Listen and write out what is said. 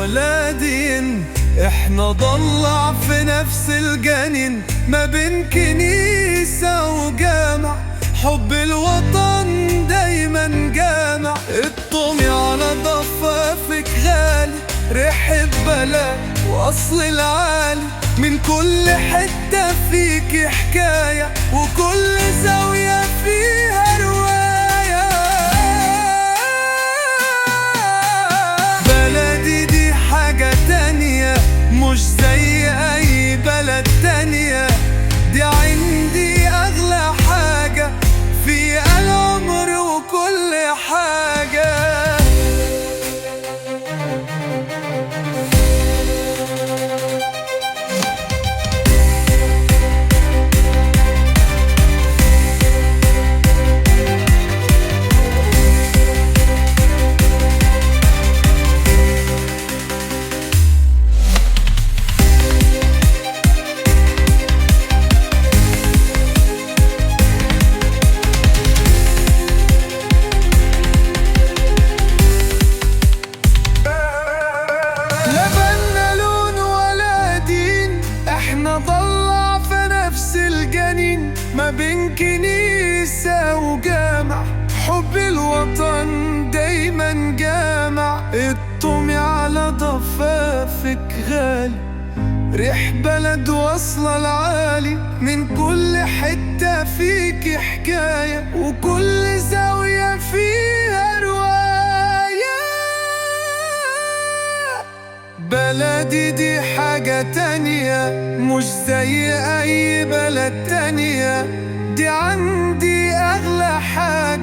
ولادين احنا ضلع في نفس الجنين، ما بين كنيسة وجامع، حب الوطن دايما جامع. الطمي على ضفافك غالي، ريح البلد واصل العالي، من كل حتة فيك حكاية، وكل زاوية فيها رواية. بلدي دي حاجة تانية، مش زي أي بلد تانية، دي عندي أغلى حاجة في العمر وكل حاجة. ضلع في نفس الجنين، ما بين كنيسة وجامع، حب الوطن دايما جامع. الطمي على ضفافك غالي، ريح بلد واصلة العالي، من كل حتة فيك حكاية، وكل زاوية فيها رواية. بلدي دي حاجة تانية، مش زي أي بلد تانية، دي عندي أغلى حاجة